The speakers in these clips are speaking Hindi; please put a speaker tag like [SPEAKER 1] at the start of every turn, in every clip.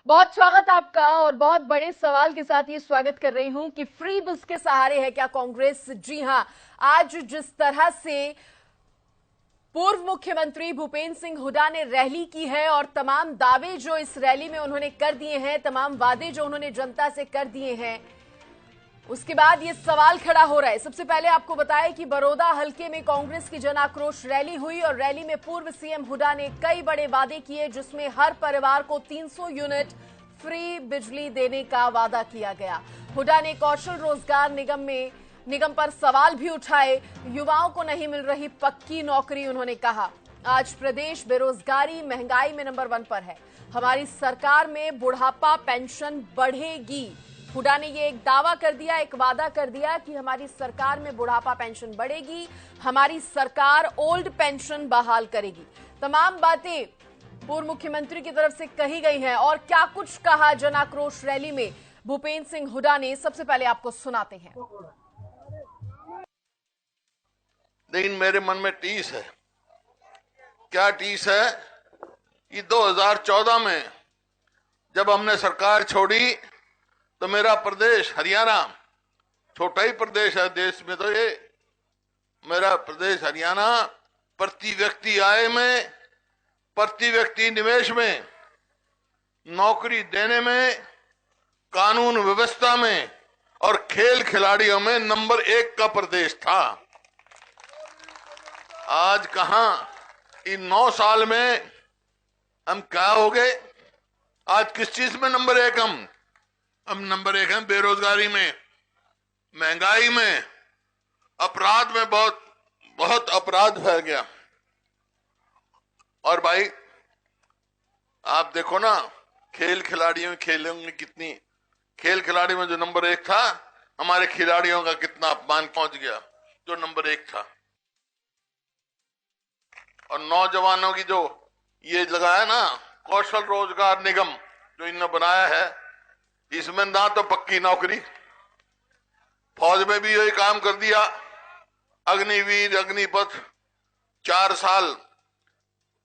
[SPEAKER 1] बहुत स्वागत आपका और बहुत बड़े सवाल के साथ ये स्वागत कर रही हूं कि फ्री बस के सहारे है क्या कांग्रेस। जी हां, आज जिस तरह से पूर्व मुख्यमंत्री भूपेंद्र सिंह हुड्डा ने रैली की है और तमाम दावे जो इस रैली में उन्होंने कर दिए हैं, तमाम वादे जो उन्होंने जनता से कर दिए हैं, उसके बाद ये सवाल खड़ा हो रहा है। सबसे पहले आपको बताएं कि बड़ौदा हलके में कांग्रेस की जन आक्रोश रैली हुई और रैली में पूर्व सीएम हुड्डा ने कई बड़े वादे किए, जिसमें हर परिवार को 300 यूनिट फ्री बिजली देने का वादा किया गया। हुड्डा ने कौशल रोजगार निगम पर सवाल भी उठाए। युवाओं को नहीं मिल रही पक्की नौकरी, उन्होंने कहा आज प्रदेश बेरोजगारी महंगाई में नंबर 1 पर है। हमारी सरकार में बुढ़ापा पेंशन बढ़ेगी। हुड्डा ने ये एक दावा कर दिया, एक वादा कर दिया कि हमारी सरकार में बुढ़ापा पेंशन बढ़ेगी, हमारी सरकार ओल्ड पेंशन बहाल करेगी। तमाम बातें पूर्व मुख्यमंत्री की तरफ से कही गई हैं और क्या कुछ कहा जन आक्रोश रैली में भूपेंद्र सिंह हुड्डा ने, सबसे पहले आपको सुनाते हैं।
[SPEAKER 2] लेकिन मेरे मन में टीस है। क्या टीस है? ये 2014 में जब हमने सरकार छोड़ी तो मेरा प्रदेश हरियाणा, छोटा ही प्रदेश है देश में, तो ये मेरा प्रदेश हरियाणा प्रति व्यक्ति आय में, प्रति व्यक्ति निवेश में, नौकरी देने में, कानून व्यवस्था में और खेल खिलाड़ियों में नंबर 1 का प्रदेश था। आज कहां इन 9 साल में हम क्या हो गए? आज किस चीज में नंबर 1? हम नंबर 1 हैं बेरोजगारी में, महंगाई में, अपराध में। बहुत अपराध फैल गया। और भाई आप देखो ना, खेल खिलाड़ियों में खेलों में कितनी, खेल खिलाड़ी में जो नंबर 1 था, हमारे खिलाड़ियों का कितना अपमान पहुंच गया जो नंबर 1 था। और नौजवानों की जो ये लगाया ना कौशल रोजगार निगम जो इन्होंने बनाया है, इसमें ना तो पक्की नौकरी, फौज में भी यही काम कर दिया। अग्निवीर, अग्निपथ, 4 साल,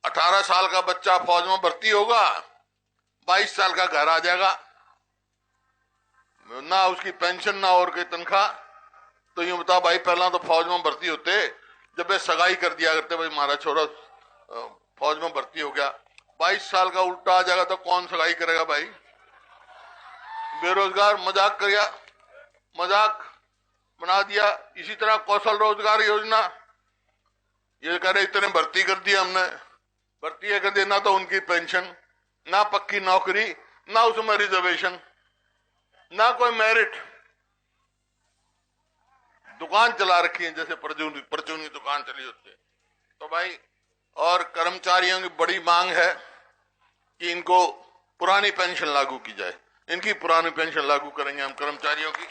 [SPEAKER 2] 18 साल का बच्चा फौज में भर्ती होगा, 22 साल का घर आ जाएगा, ना उसकी पेंशन ना और कोई तनख्वाह। तो यूं बता भाई, पहला तो फौज में भर्ती होते जब वे सगाई कर दिया करते, भाई हमारा छोरा फौज में भर्ती हो गया, 22 साल का उल्टा आ जाएगा तो कौन सगाई करेगा भाई? बेरोजगार मजाक किया, मजाक बना दिया। इसी तरह कौशल रोजगार योजना, ये कह रहे इतने भर्ती कर दिया हमने, भर्ती कर दिया, ना तो उनकी पेंशन, ना पक्की नौकरी, ना उसमें रिजर्वेशन, ना कोई मेरिट। दुकान चला रखी है जैसे परचून की दुकान चली होती है। तो भाई, और कर्मचारियों की बड़ी मांग है कि इनको पुरानी पेंशन लागू की जाए। इनकी पुरानी पेंशन लागू करेंगे हम कर्मचारियों की।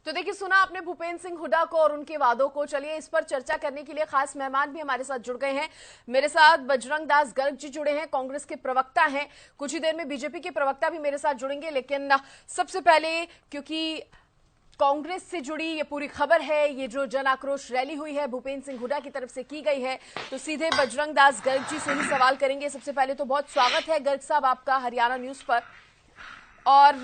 [SPEAKER 1] तो देखिए, सुना आपने भूपेंद्र सिंह हुड्डा को और उनके वादों को। चलिए, इस पर चर्चा करने के लिए खास मेहमान भी हमारे साथ जुड़ गए हैं। मेरे साथ बजरंग दास गर्ग जी जुड़े हैं, कांग्रेस के प्रवक्ता हैं। कुछ ही देर में बीजेपी के प्रवक्ता भी मेरे साथ जुड़ेंगे, लेकिन सबसे पहले, क्योंकि कांग्रेस से जुड़ी ये पूरी खबर है, ये जो जन आक्रोश रैली हुई है भूपेंद्र सिंह हुड्डा की तरफ से की गई है, तो सीधे बजरंग दास गर्ग जी से ही सवाल करेंगे। सबसे पहले तो बहुत स्वागत है गर्ग साहब आपका हरियाणा न्यूज पर। और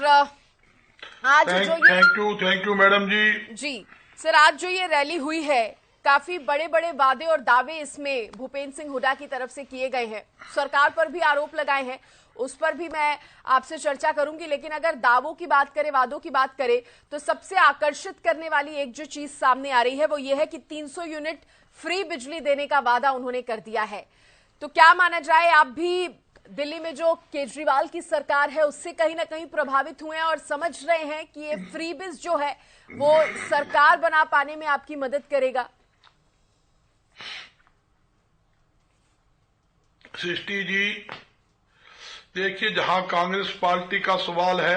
[SPEAKER 1] आज
[SPEAKER 3] thank you madam
[SPEAKER 1] ji sir, आज जो ये रैली हुई है, काफी बड़े बड़े वादे और दावे इसमें भूपेंद्र सिंह हुड्डा की तरफ से किए गए हैं, सरकार पर भी आरोप लगाए हैं, उस पर भी मैं आपसे चर्चा करूंगी। लेकिन अगर दावों की बात करें, वादों की बात करें, तो सबसे आकर्षित करने वाली एक जो चीज सामने आ रही है वो ये है कि 300 यूनिट फ्री बिजली देने का वादा उन्होंने कर दिया है। तो क्या माना जाए, आप भी दिल्ली में जो केजरीवाल की सरकार है उससे कहीं ना कहीं प्रभावित हुए हैं और समझ रहे हैं कि ये फ्री बिज जो है वो सरकार बना पाने में आपकी मदद करेगा?
[SPEAKER 3] सृष्टि जी, देखिए, जहां कांग्रेस पार्टी का सवाल है,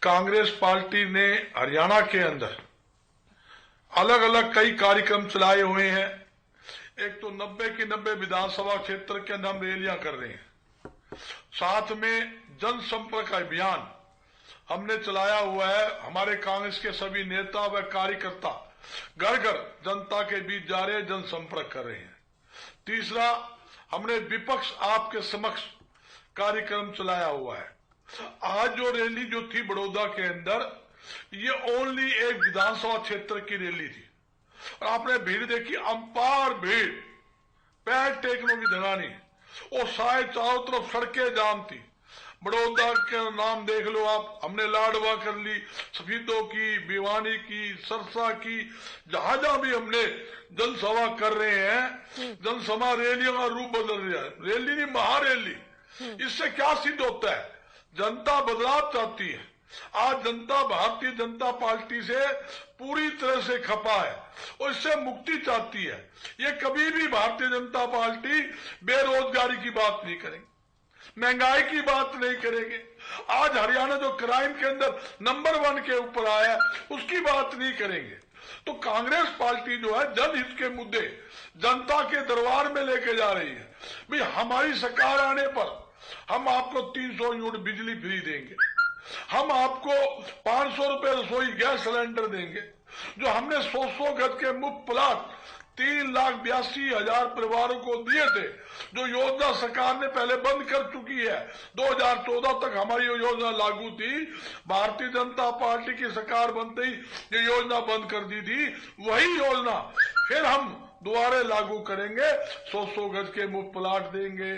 [SPEAKER 3] कांग्रेस पार्टी ने हरियाणा के अंदर अलग अलग कई कार्यक्रम चलाए हुए हैं। एक तो 90 के 90 विधानसभा क्षेत्र के अंदर हम रैलियां कर रहे हैं, साथ में जनसंपर्क अभियान हमने चलाया हुआ है। हमारे कांग्रेस के सभी नेता व कार्यकर्ता घर घर जनता के बीच जा रहे हैं, जनसंपर्क कर रहे हैं। तीसरा, हमने विपक्ष आपके समक्ष कार्यक्रम चलाया हुआ है। आज जो रैली जो थी बड़ौदा के अंदर, ये ओनली एक विधानसभा क्षेत्र की रैली थी और आपने भीड़ देखी, अपार भीड़, पैर टेकने की जगह नहीं, और शायद चारों तरफ सड़कें जाम थी। बड़ौदा के नाम देख लो आप, हमने लाडवा कर ली, सफीदों की, भिवानी की, सरसा की, जहां जहां भी हमने जनसभा कर रहे हैं, जनसभा रैलियों का रूप बदल रहा है। रैली नहीं, महारैली। इससे क्या सिद्ध होता है? जनता बदलाव चाहती है। आज जनता भारतीय जनता पार्टी से पूरी तरह से खपा है और इससे मुक्ति चाहती है। ये कभी भी भारतीय जनता पार्टी बेरोजगारी की बात नहीं करेंगे, महंगाई की बात नहीं करेंगे। आज हरियाणा जो क्राइम के अंदर नंबर 1 के ऊपर आया है, उसकी बात नहीं करेंगे। तो कांग्रेस पार्टी जो है जनहित के मुद्दे जनता के दरबार में लेके जा रही है। भाई, हमारी सरकार आने पर हम आपको 300 यूनिट बिजली फ्री देंगे, हम आपको 500 रुपए रसोई गैस सिलेंडर देंगे, जो हमने 100 गज के मुफ्त प्लाट 3,82,000 परिवारों को दिए थे, जो योजना सरकार ने पहले बंद कर चुकी है। 2014 तक हमारी योजना लागू थी, भारतीय जनता पार्टी की सरकार बनते ही ये योजना बंद कर दी थी। वही योजना फिर हम दोबारा लागू करेंगे, 100 गज के मुफ्त प्लाट देंगे,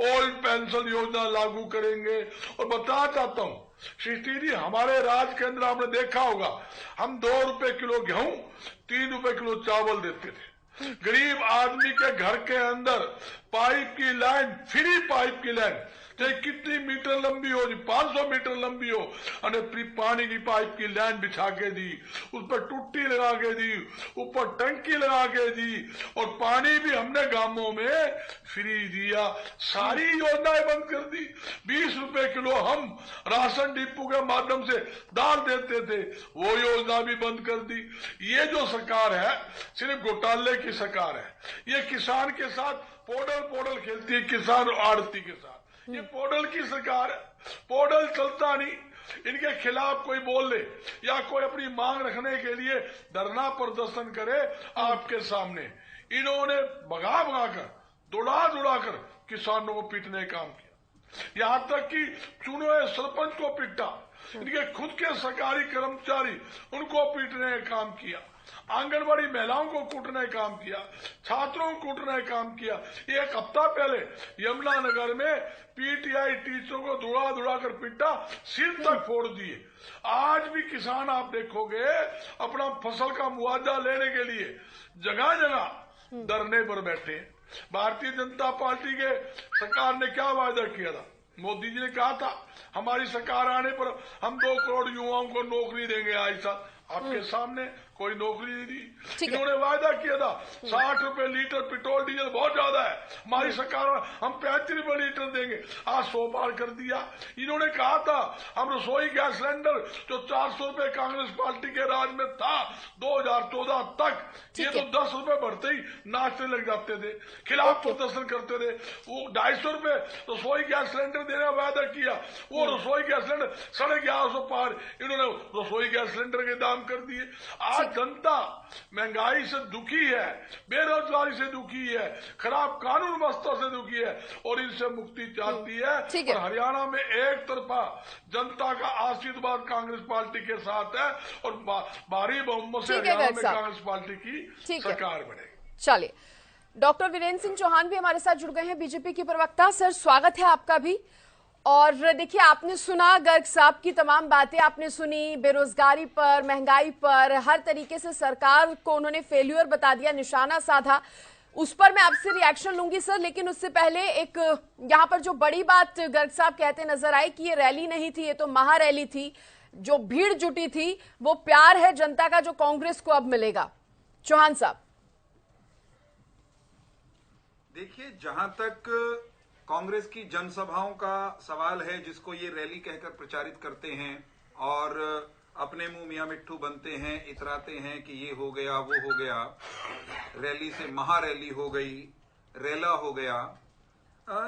[SPEAKER 3] ओल्ड पेंशन योजना लागू करेंगे। और बताना चाहता हूं सृष्टि जी, हमारे राज्य के अंदर आपने देखा होगा, हम 2 रुपए किलो गेहूं, 3 रुपए किलो चावल देते थे। गरीब आदमी के घर के अंदर पाइप की लाइन, फ्री पाइप की लाइन, चाहे कितनी मीटर लंबी हो, 500 मीटर लंबी हो, पानी की पाइप की लाइन बिछा के दी, उस पर टुट्टी लगा के दी, ऊपर टंकी लगा के दी, और पानी भी हमने गांवों में फ्री दिया। सारी योजनाएं बंद कर दी। 20 रुपए किलो हम राशन डिपो के माध्यम से दाल देते थे, वो योजना भी बंद कर दी। ये जो सरकार है सिर्फ घोटाले की सरकार है। ये किसान के साथ पोडल खेलती है, किसान और आड़ती के साथ। ये पोडल की सरकार है, पोडल चलता नहीं। इनके खिलाफ कोई बोल ले या कोई अपनी मांग रखने के लिए धरना प्रदर्शन करे आपके सामने, इन्होंने भगा कर, दौड़ा कर किसानों को पीटने का काम किया। यहां तक कि चुने हुए सरपंच को पीटा, इनके खुद के सरकारी कर्मचारी उनको पीटने का काम किया, आंगनबाड़ी महिलाओं को कूटने का काम किया, छात्रों को कूटने का काम किया। एक हफ्ता पहले यमुनानगर में पीटीआई टीचरों को दौड़ा कर पीटा, सिर तक फोड़ दिए। आज भी किसान आप देखोगे अपना फसल का मुआवजा लेने के लिए जगह जगह धरने पर बैठे हैं। भारतीय जनता पार्टी के सरकार ने क्या वायदा किया था? मोदी जी ने कहा था हमारी सरकार आने पर हम 2 करोड़ युवाओं को नौकरी देंगे। आज साल आपके सामने कोई नौकरी नहीं दी। इन्होंने वायदा किया था 60 रुपए लीटर पेट्रोल डीजल बहुत ज्यादा है, हमारी सरकार हम 35 रुपए लीटर देंगे, आज 100 पार कर दिया। इन्होंने कहा था हम रसोई गैस सिलेंडर जो 400 रुपए कांग्रेस पार्टी के राज में था 2014 तक, ये तो 10 रुपए बढ़ते ही नाचने लग जाते थे, खिलाफ प्रदर्शन करते थे। वो 250 रुपए रसोई गैस सिलेंडर देने का वायदा किया, वो रसोई गैस सिलेंडर 1150 पार इन्होंने रसोई गैस सिलेंडर के दाम कर दिए। आज जनता महंगाई से दुखी है, बेरोजगारी से दुखी है, खराब कानून व्यवस्था से दुखी है और इनसे मुक्ति चाहती है। और हरियाणा में एक तरफा जनता का आशीर्वाद कांग्रेस पार्टी के साथ है और भारी बहुमत से हरियाणा में कांग्रेस पार्टी की सरकार बनेगी।
[SPEAKER 1] चलिए, डॉक्टर वीरेंद्र सिंह चौहान भी हमारे साथ जुड़ गए हैं, बीजेपी की प्रवक्ता। सर, स्वागत है आपका भी। और देखिए, आपने सुना गर्ग साहब की तमाम बातें, आपने सुनी बेरोजगारी पर, महंगाई पर, हर तरीके से सरकार को उन्होंने फेल्यूर बता दिया, निशाना साधा। उस पर मैं आपसे रिएक्शन लूंगी सर, लेकिन उससे पहले एक यहाँ पर जो बड़ी बात गर्ग साहब कहते नजर आई कि ये रैली नहीं थी, ये तो महारैली थी। जो भीड़ जुटी थी वो प्यार है जनता का जो कांग्रेस को अब मिलेगा। चौहान साहब,
[SPEAKER 4] देखिए, जहां तक कांग्रेस की जनसभाओं का सवाल है, जिसको ये रैली कहकर प्रचारित करते हैं और अपने मुंह मियां मिट्ठू बनते हैं, इतराते हैं कि ये हो गया वो हो गया, रैली से महारैली हो गई, रैला हो गया।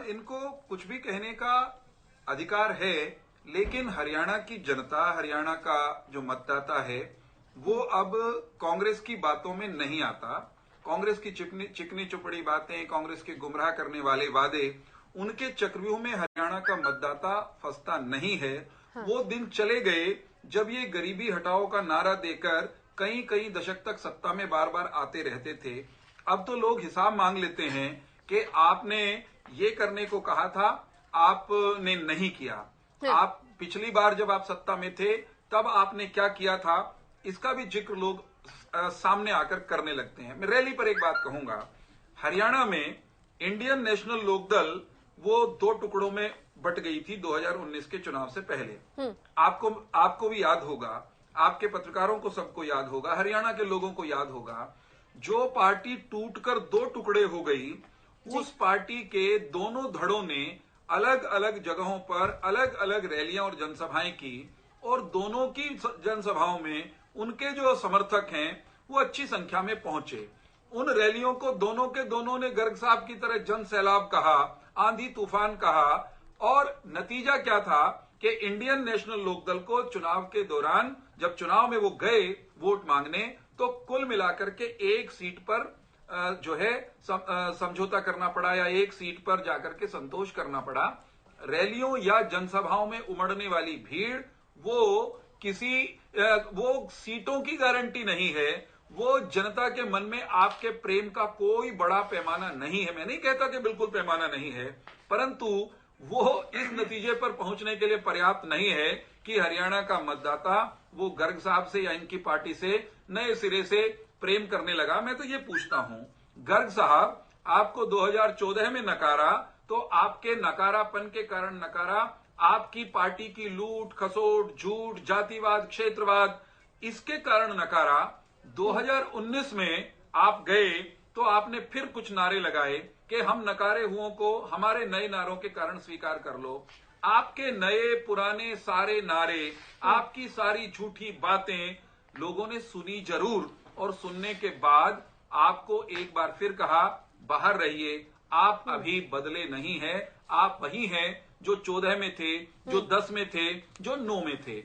[SPEAKER 4] इनको कुछ भी कहने का अधिकार है, लेकिन हरियाणा की जनता, हरियाणा का जो मतदाता है, वो अब कांग्रेस की बातों में नहीं आता। कांग्रेस की चिकनी चुपड़ी बातें, कांग्रेस के गुमराह करने वाले वादे, उनके चक्रव्यूह में हरियाणा का मतदाता फंसता नहीं है। वो दिन चले गए जब ये गरीबी हटाओ का नारा देकर कई कई दशक तक सत्ता में बार बार आते रहते थे। अब तो लोग हिसाब मांग लेते हैं कि आपने ये करने को कहा था, आपने नहीं किया। आप पिछली बार जब आप सत्ता में थे तब आपने क्या किया था, इसका भी जिक्र लोग सामने आकर करने लगते हैं। मैं रैली पर एक बात कहूंगा, हरियाणा में इंडियन नेशनल लोकदल वो दो टुकड़ों में बट गई थी 2019 के चुनाव से पहले। आपको भी याद होगा, आपके पत्रकारों को सबको याद होगा, हरियाणा के लोगों को याद होगा, जो पार्टी टूटकर दो टुकड़े हो गई, उस पार्टी के दोनों धड़ों ने अलग अलग जगहों पर अलग अलग रैलियां और जनसभाएं की, और दोनों की जनसभाओं में उनके जो समर्थक हैं वो अच्छी संख्या में पहुंचे। उन रैलियों को दोनों के दोनों ने गर्ग साहब की तरह जन सैलाब कहा, आंधी तूफान कहा, और नतीजा क्या था कि इंडियन नेशनल लोकदल को चुनाव के दौरान जब चुनाव में वो गए वोट मांगने, तो कुल मिलाकर के एक सीट पर जो है समझौता करना पड़ा, या एक सीट पर जाकर के संतोष करना पड़ा। रैलियों या जनसभाओं में उमड़ने वाली भीड़ वो सीटों की गारंटी नहीं है, वो जनता के मन में आपके प्रेम का कोई बड़ा पैमाना नहीं है। मैं नहीं कहता कि बिल्कुल पैमाना नहीं है, परंतु वो इस नतीजे पर पहुंचने के लिए पर्याप्त नहीं है कि हरियाणा का मतदाता वो गर्ग साहब से या इनकी पार्टी से नए सिरे से प्रेम करने लगा। मैं तो ये पूछता हूं, गर्ग साहब आपको 2014 में नकारा, तो आपके नकारापन के कारण नकारा, आपकी पार्टी की लूट खसोट, झूठ, जातिवाद, क्षेत्रवाद, इसके कारण नकारा। 2019 में आप गए तो आपने फिर कुछ नारे लगाए कि हम नकारे हुओं को हमारे नए नारों के कारण स्वीकार कर लो। आपके नए पुराने सारे नारे, आपकी सारी झूठी बातें लोगों ने सुनी जरूर, और सुनने के बाद आपको एक बार फिर कहा बाहर रहिए, आप अभी बदले नहीं हैं, आप वही हैं जो 14 में थे, जो 10 में थे, जो 9 में थे।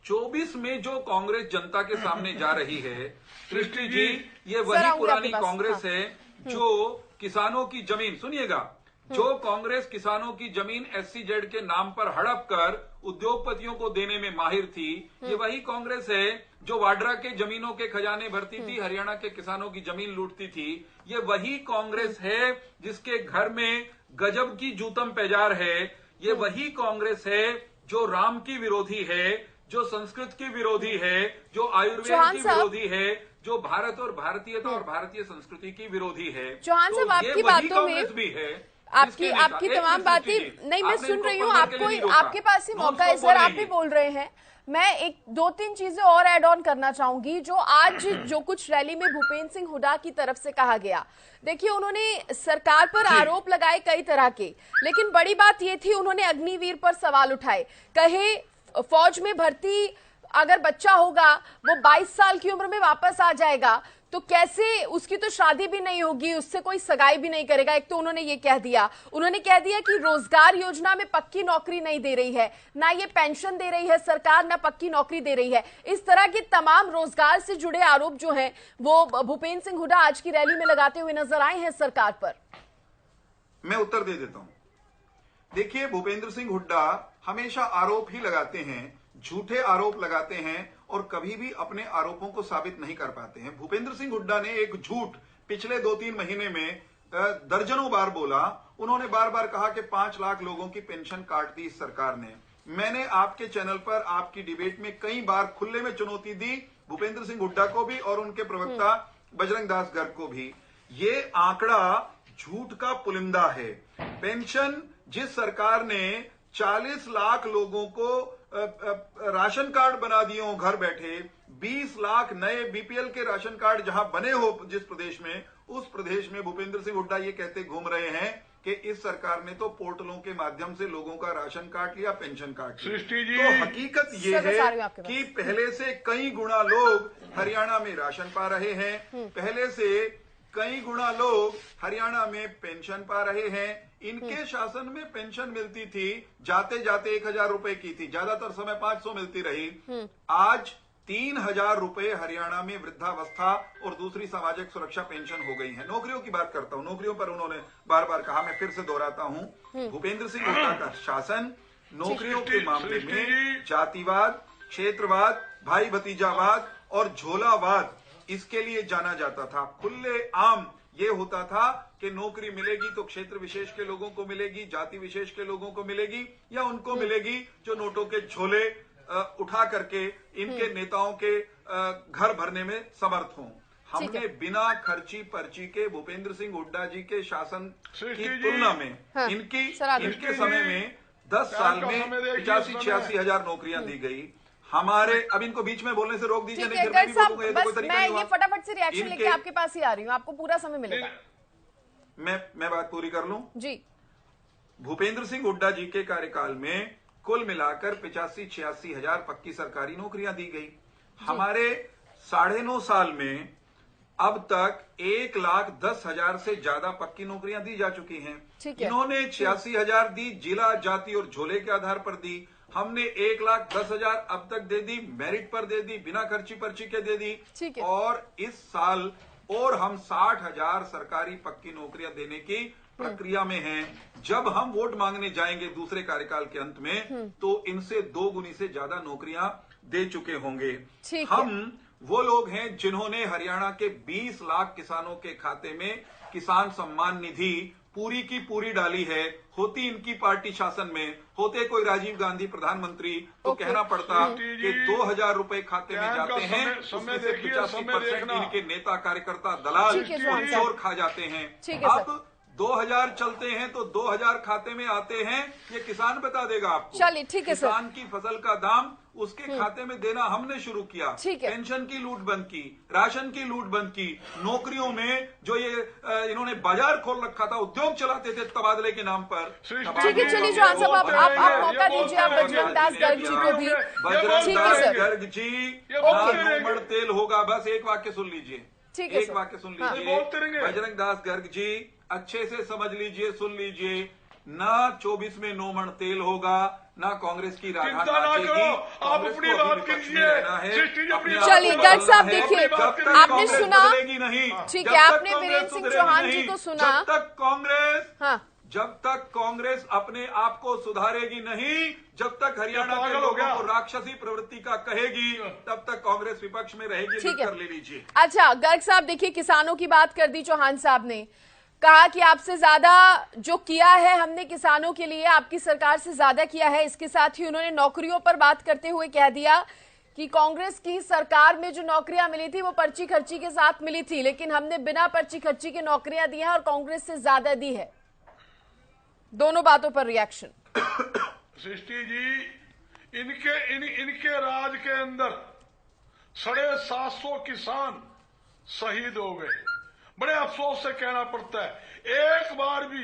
[SPEAKER 4] 24 में जो कांग्रेस जनता के सामने जा रही है सृष्टि जी, ये वही पुरानी कांग्रेस है जो किसानों की जमीन, सुनिएगा, जो कांग्रेस किसानों की जमीन SCZ के नाम पर हड़प कर उद्योगपतियों को देने में माहिर थी। ये वही कांग्रेस है जो वाड्रा के जमीनों के खजाने भरती थी, हरियाणा के किसानों की जमीन लूटती थी। ये वही कांग्रेस है जिसके घर में गजब की जूतम पैजार है। ये वही कांग्रेस है जो राम की विरोधी है, जो संस्कृत की विरोधी है, जो आयुर्वेद की विरोधी है, जो भारत और भारतीयता और भारतीय संस्कृति की विरोधी है।
[SPEAKER 1] चौहान साहब, आपकी बातों में
[SPEAKER 4] भी है,
[SPEAKER 1] आपकी तमाम बातें नहीं, मैं सुन रही हूँ, आपके पास ही मौका है सर, आप भी बोल रहे हैं। मैं एक दो तीन चीजें और ऐड ऑन करना चाहूंगी। जो आज जो कुछ रैली में भूपेंद्र सिंह हुड्डा की तरफ से कहा गया, देखिए उन्होंने सरकार पर आरोप लगाए कई तरह के, लेकिन बड़ी बात ये थी उन्होंने अग्निवीर पर सवाल उठाए। कहे फौज में भर्ती अगर बच्चा होगा वो 22 साल की उम्र में वापस आ जाएगा तो कैसे, उसकी तो शादी भी नहीं होगी, उससे कोई सगाई भी नहीं करेगा। एक तो उन्होंने ये कह दिया। उन्होंने कह दिया कि रोजगार योजना में पक्की नौकरी नहीं दे रही है, ना ये पेंशन दे रही है सरकार, ना पक्की नौकरी दे रही है। इस तरह के तमाम रोजगार से जुड़े आरोप जो हैं वो भूपेंद्र सिंह हुड्डा आज की रैली में लगाते हुए नजर आए हैं सरकार पर।
[SPEAKER 4] मैं उत्तर दे देता हूं। देखिए, भूपेंद्र सिंह हुड्डा हमेशा आरोप ही लगाते हैं, झूठे आरोप लगाते हैं और कभी भी अपने आरोपों को साबित नहीं कर पाते हैं। भूपेंद्र सिंह हुड्डा ने एक झूठ पिछले 2-3 महीने में दर्जनों बार बोला। उन्होंने बार बार कहा कि 5 लाख लोगों की पेंशन काट दी इस सरकार ने। मैंने आपके चैनल पर आपकी डिबेट में कई बार खुले में चुनौती दी भूपेंद्र सिंह हुड्डा को भी और उनके प्रवक्ता बजरंग दास गर्ग को भी। ये आंकड़ा झूठ का पुलिंदा है। पेंशन जिस सरकार ने 40 लाख लोगों को राशन कार्ड बना दिए हो घर बैठे, 20 लाख नए बीपीएल के राशन कार्ड जहां बने हो जिस प्रदेश में, उस प्रदेश में भूपेंद्र सिंह हुड्डा ये कहते घूम रहे हैं कि इस सरकार ने तो पोर्टलों के माध्यम से लोगों का राशन काट लिया, पेंशन काट लिया। तो हकीकत ये है कि पहले से कई गुना लोग हरियाणा में राशन पा रहे हैं, पहले से कई गुना लोग हरियाणा में पेंशन पा रहे हैं। इनके शासन में पेंशन मिलती थी, जाते जाते 1000 रुपए की थी, ज्यादातर समय 500 मिलती रही। आज 3,000 रुपए हरियाणा में वृद्धावस्था और दूसरी सामाजिक सुरक्षा पेंशन हो गई है। नौकरियों की बात करता हूं, नौकरियों पर उन्होंने बार बार कहा, मैं फिर से दोहराता हूं, भूपेंद्र सिंह हुड्डा का शासन नौकरियों के मामले में जातिवाद, क्षेत्रवाद, भाई भतीजावाद और झोलावाद, इसके लिए जाना जाता था। खुले आम ये होता था कि नौकरी मिलेगी तो क्षेत्र विशेष के लोगों को मिलेगी, जाति विशेष के लोगों को मिलेगी, या उनको मिलेगी जो नोटों के झोले उठा करके इनके नेताओं के घर भरने में समर्थ हों। हमने बिना खर्ची पर्ची के भूपेंद्र सिंह हुड्डा जी के शासन की तुलना में इनके समय में 10 साल में 85-86 हजार नौकरियां दी गई। हमारे अब इनको बीच में बोलने से रोक दीजिए, नहीं फिर मैं भी बोलूंगा, ये तो कोई तरीका नहीं हुआ।
[SPEAKER 1] मैं ये फटाफट से रिएक्शन लेके आपके पास ही आ रही हूँ, आपको पूरा समय मिलेगा।
[SPEAKER 4] मैं बात पूरी कर लूं
[SPEAKER 1] जी।
[SPEAKER 4] भूपेंद्र सिंह हुड्डा जी के कार्यकाल में कुल मिलाकर 85-86 हजार पक्की सरकारी नौकरियां दी गई। हमारे 9.5 साल में अब तक 1,10,000 से ज्यादा पक्की नौकरियां दी जा चुकी हैं। इन्होंने 86 हजार दी, जिला, जाति और झोले के आधार पर दी। हमने 1,10,000 अब तक दे दी, मेरिट पर दे दी, बिना खर्ची पर्ची के दे दी। और इस साल और हम 60,000 सरकारी पक्की नौकरियां देने की प्रक्रिया में हैं। जब हम वोट मांगने जाएंगे दूसरे कार्यकाल के अंत में, तो इनसे 2 गुनी से ज्यादा नौकरियां दे चुके होंगे। हम वो लोग हैं जिन्होंने हरियाणा के 20 लाख किसानों के खाते में किसान सम्मान निधि पूरी की पूरी डाली है। होती इनकी पार्टी शासन में, होते कोई राजीव गांधी प्रधानमंत्री, तो कहना पड़ता कि 2,000 रुपए खाते में जाते हैं, उसमें से 85% इनके नेता कार्यकर्ता दलाल और चोर खा जाते हैं। अब 2,000 चलते हैं तो 2,000 खाते में आते हैं, ये किसान बता देगा आपको।
[SPEAKER 1] चलिए ठीक है सर।
[SPEAKER 4] किसान की फसल का दाम उसके खाते में देना हमने शुरू किया। पेंशन की लूट बंद की, राशन की लूट बंद की, नौकरियों में जो ये इन्होंने बाजार खोल रखा था, उद्योग चलाते थे तबादले के नाम पर।
[SPEAKER 1] ठीक है, चलिए चौहान साहब आप मौका दीजिए, आप बजरंग दास गर्ग जी को भी।
[SPEAKER 4] बजरंग दास गर्ग जी, नोमड़ तेल होगा, बस एक वाक्य सुन लीजिए, एक वाक्य सुन लीजिए। बजरंग दास गर्ग जी अच्छे से समझ लीजिए, सुन लीजिए, ना 24 में नोमण तेल होगा, ना कांग्रेस की राधा नाचेगी।
[SPEAKER 3] आप अपनी बात कीजिए।
[SPEAKER 1] चलिए गर्ग साहब देखिए, आपने सुना,
[SPEAKER 4] नहीं,
[SPEAKER 1] ठीक है, आपने वीरेंद्र सिंह चौहान जी को सुना।
[SPEAKER 4] जब तक कांग्रेस अपने आप को सुधारेगी नहीं, जब तक हरियाणा के लोगों को राक्षसी प्रवृत्ति का कहेगी, तब तक कांग्रेस विपक्ष में रहेगी।
[SPEAKER 1] ठीक है,
[SPEAKER 4] कर ले लीजिए।
[SPEAKER 1] अच्छा गर्ग साहब देखिए, किसानों की बात कर दी चौहान साहब ने, कहा कि आपसे ज्यादा जो किया है हमने किसानों के लिए, आपकी सरकार से ज्यादा किया है। इसके साथ ही उन्होंने नौकरियों पर बात करते हुए कह दिया कि कांग्रेस की सरकार में जो नौकरियां मिली थी वो पर्ची खर्ची के साथ मिली थी, लेकिन हमने बिना पर्ची खर्ची के नौकरियां दी हैं और कांग्रेस से ज्यादा दी है। दोनों बातों पर रिएक्शन।
[SPEAKER 3] सृष्टि जी, इनके राज के अंदर 750 किसान शहीद हो गए। बड़े अफसोस से कहना पड़ता है, एक बार भी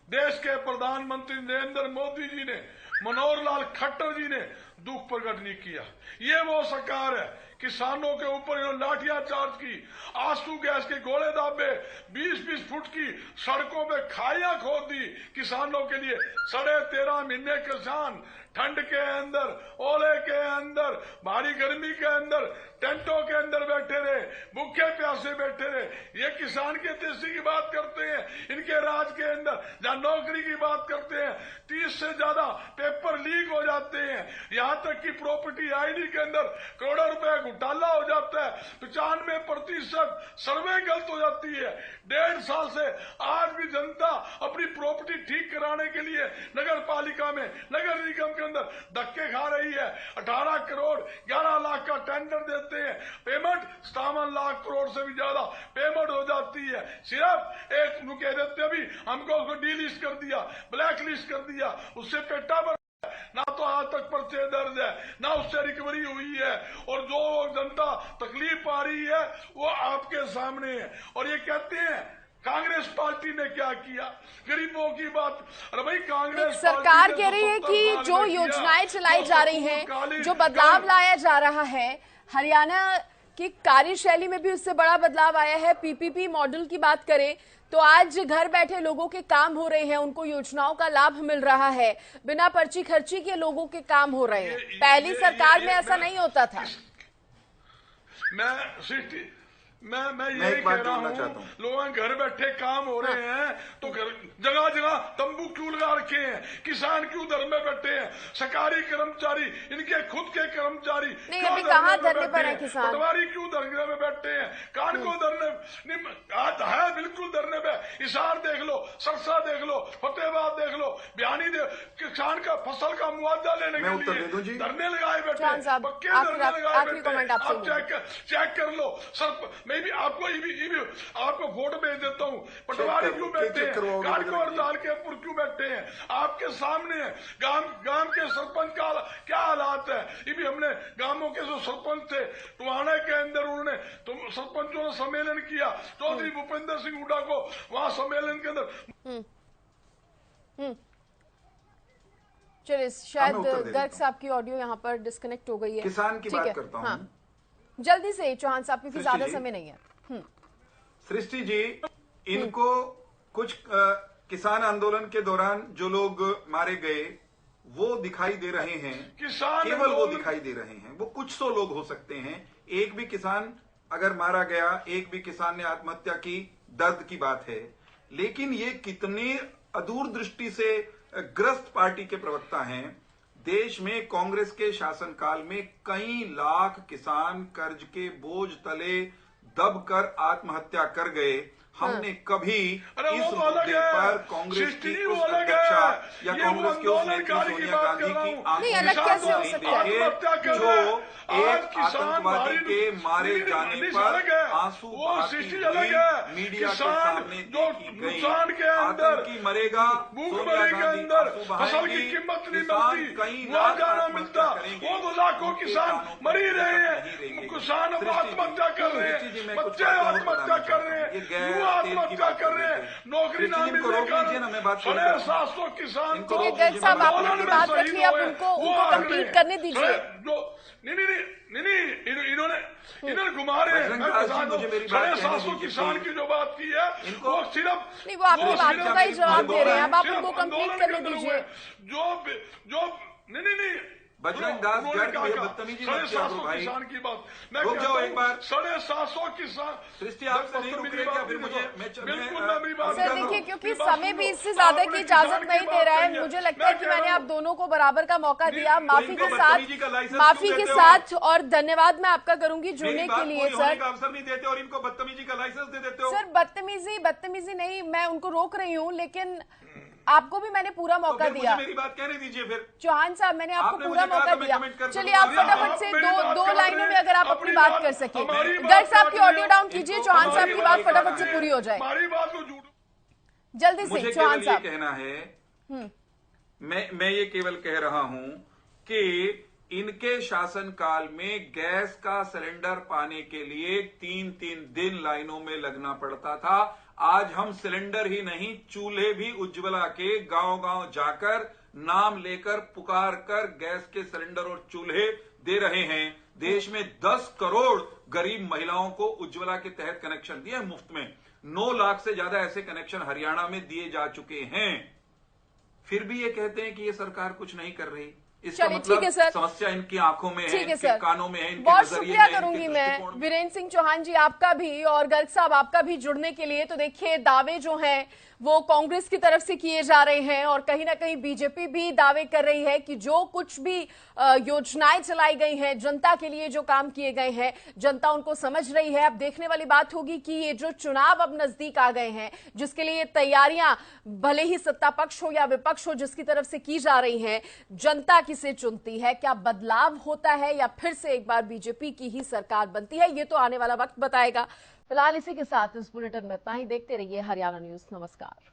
[SPEAKER 3] देश के प्रधानमंत्री नरेंद्र मोदी जी ने, मनोहर लाल खट्टर जी ने दुख प्रकट नहीं किया। ये वो सरकार है, किसानों के ऊपर इन्होंने लाठियां चार्ज की, आंसू गैस के गोले दाबे, 20-20 फुट की सड़कों पे खाइयां खोद दी किसानों के लिए। 13.5 महीने किसान ठंड के अंदर, ओले के अंदर, भारी गर्मी के अंदर, टेंटों के अंदर बैठे रहे, भूखे प्यासे बैठे रहे। ये किसान के देशी की बात करते हैं। इनके राज के अंदर जहां नौकरी की बात करते हैं, 30 से ज्यादा पेपर लीक हो जाते हैं। यहां तक कि प्रॉपर्टी आईडी के अंदर करोड़ों रुपए घोटाला हो जाता है। 95% सर्वे गलत हो जाती है। 1.5 साल से आज भी जनता अपनी प्रॉपर्टी ठीक कराने के लिए नगर पालिका में, नगर निगम के अंदर धक्के खा रही है। 18 करोड़ 11 लाख का टेंडर देते हैं, पेमेंट 57 लाख करोड़ से भी ज्यादा पेमेंट हो जाती है। सिर्फ एक कह देते भी हमको उसको डी लिस्ट कर दिया, ब्लैक लिस्ट कर दिया, उससे पेटा भर, ना तो आज तक पर्चे दर्ज है, ना उससे रिकवरी हुई है। और जो जनता तकलीफ पा रही है वो आपके सामने है। और ये कहते हैं कांग्रेस पार्टी ने क्या किया, गरीबों की बात। अरे भाई, कांग्रेस
[SPEAKER 1] सरकार कह रही है कि जो योजनाएं चलाई जा रही हैं, जो बदलाव लाया जा रहा है, हरियाणा की कार्यशैली में भी उससे बड़ा बदलाव आया है। पीपीपी मॉडल की बात करें तो आज घर बैठे लोगों के काम हो रहे हैं, उनको योजनाओं का लाभ मिल रहा है, बिना पर्ची खर्ची के लोगों के काम हो रहे हैं। पहली सरकार में ऐसा नहीं होता था।
[SPEAKER 3] मैं यही कह रहा हूँ, लोग घर बैठे काम हो रहे हैं तो जगह जगह तंबू क्यों लगा रखे हैं? किसान क्यों धरने में बैठे हैं? सरकारी कर्मचारी, इनके खुद के कर्मचारी क्यों धरने पर है? पटवारी क्यों धरने में बैठे हैं? कानको धरने है, बिल्कुल धरने पे। हिसार देख लो, सरसा देख लो, फतेहाबाद देख लो, बयानी किसान का फसल का मुआवजा लेने के लिए धरने लगाए बैठे, पक्के धरने लगाए बैठे। आप चेक कर लो सर, मैं भी आपको वोट भेज देता हूँ। पटवारी क्यों बैठे हैं? कानको हड़ताल के ऊपर क्यों बैठे हैं? आपके सामने है गांव के सरपंच का क्या हालात है। ये भी हमने गांवों के जो सरपंच थे टुहाना के अंदर, उन्होंने सरपंचों ने सम्मेलन किया, चौधरी भूपेंद्र सिंह हुड्डा को वहां सम्मेलन के अंदर।
[SPEAKER 1] चलिए, शायद गर्ग साहब की ऑडियो यहाँ पर डिस्कनेक्ट हो गई है।
[SPEAKER 4] किसान की बात करता हूँ। हाँ।
[SPEAKER 1] जल्दी से चौहान साहब, क्योंकि ज्यादा समय नहीं है।
[SPEAKER 4] सृष्टि जी, इनको कुछ किसान आंदोलन के दौरान जो लोग मारे गए वो दिखाई दे रहे हैं, केवल वो दिखाई दे रहे हैं। वो कुछ 100 लोग हो सकते हैं। एक भी किसान अगर मारा गया, एक भी किसान ने आत्महत्या की, दर्द की बात है। लेकिन ये कितने अदूरदृष्टि से ग्रस्त पार्टी के प्रवक्ता हैं। देश में कांग्रेस के शासनकाल में कई लाख किसान कर्ज के बोझ तले दबकर आत्महत्या कर गए। हमने कभी इस मुद्दे पर कांग्रेस की उस अध्यक्षा या कांग्रेस के उस नेत्री सोनिया गांधी की आंखों में देखे जो एक आतंकवादी के मारे जाने पर आंसू बहाती हुई मीडिया के सामने देखी गई। आतंकी मरेगा, सोनिया गांधी आंसू बहाएंगी, किसान कई लाख आत्महत्या करेंगे,
[SPEAKER 3] वो लाखों किसान मर ही रहे हैं, किसान आत्महत्या कर रहे हैं, बच्चे आत्महत्या कर रहे हैं, आत्महत्या कर रहे हैं, नौकरी ना मिलने का 750 किसान को
[SPEAKER 1] गर्ग साहब, आपने अपनी बात रखी, अब उनको कंप्लीट करने दीजिए।
[SPEAKER 3] नहीं, इन्होंने घुमा रहे हैं। 750 किसान की जो बात की है वो सिर्फ
[SPEAKER 1] नहीं, वो आपकी बातों का ही जवाब दे रहे हैं। अब आप उनको कंप्लीट करने दीजिए।
[SPEAKER 3] जो नहीं
[SPEAKER 4] बजरंग दास गर्ग, ये बदतमीजी मत किया करो भाई। रुक जाओ एक बार।
[SPEAKER 3] 750 किसान।
[SPEAKER 4] सृष्टि, आपसे नहीं रुक रहे क्या? फिर मुझे
[SPEAKER 1] सर देखिए, क्योंकि समय भी इससे ज्यादा की इजाजत नहीं दे रहा है। मुझे लगता है कि मैंने आप दोनों को बराबर का मौका दिया। माफी के साथ और धन्यवाद मैं आपका करूंगी जुड़ने के लिए। सर
[SPEAKER 4] अवसर नहीं देते और इनको बदतमीजी का लाइसेंस दे देते हो।
[SPEAKER 1] सर बदतमीजी नहीं, मैं उनको रोक रही हूँ, लेकिन आपको भी मैंने पूरा मौका दिया।
[SPEAKER 4] मेरी बात कहने दीजिए फिर।
[SPEAKER 1] चौहान साहब, मैंने आपको पूरा मौका दिया। चलिए, आप फटाफट से दो लाइनों में अगर आप अपनी बात कर सके। गर्ग साहब की ऑडियो डाउन कीजिए, चौहान साहब की बात फटाफट से पूरी हो जाए जल्दी से। चौहान साहब,
[SPEAKER 4] कहना है, मैं ये केवल कह रहा हूं कि इनके शासनकाल में गैस का सिलेंडर पाने के लिए 3-3 दिन लाइनों में लगना पड़ता था। आज हम सिलेंडर ही नहीं, चूल्हे भी उज्ज्वला के गांव-गांव जाकर नाम लेकर पुकार कर गैस के सिलेंडर और चूल्हे दे रहे हैं। देश में 10 करोड़ गरीब महिलाओं को उज्ज्वला के तहत कनेक्शन दिए मुफ्त में। 9 लाख से ज्यादा ऐसे कनेक्शन हरियाणा में दिए जा चुके हैं। फिर भी ये कहते हैं कि ये सरकार कुछ नहीं कर रही। इसका मतलब समस्या इनकी आंखों में है, इनके कानों में है, इनके
[SPEAKER 1] बहुत शुक्रिया करूंगी मैं वीरेंद्र सिंह चौहान जी आपका भी, और गर्ग साहब आपका भी जुड़ने के लिए। तो देखिए, दावे जो हैं वो कांग्रेस की तरफ से किए जा रहे हैं और कहीं ना कहीं बीजेपी भी दावे कर रही है कि जो कुछ भी योजनाएं चलाई गई हैं, जनता के लिए जो काम किए गए हैं, जनता उनको समझ रही है। अब देखने वाली बात होगी कि ये जो चुनाव अब नजदीक आ गए हैं, जिसके लिए तैयारियां भले ही सत्ता पक्ष हो या विपक्ष हो, जिसकी तरफ से की जा रही हैं, जनता किसे चुनती है, क्या बदलाव होता है या फिर से एक बार बीजेपी की ही सरकार बनती है, ये तो आने वाला वक्त बताएगा। फिलहाल इसी के साथ इस बुलेटिन में इतना ही। देखते रहिए हरियाणा न्यूज। नमस्कार।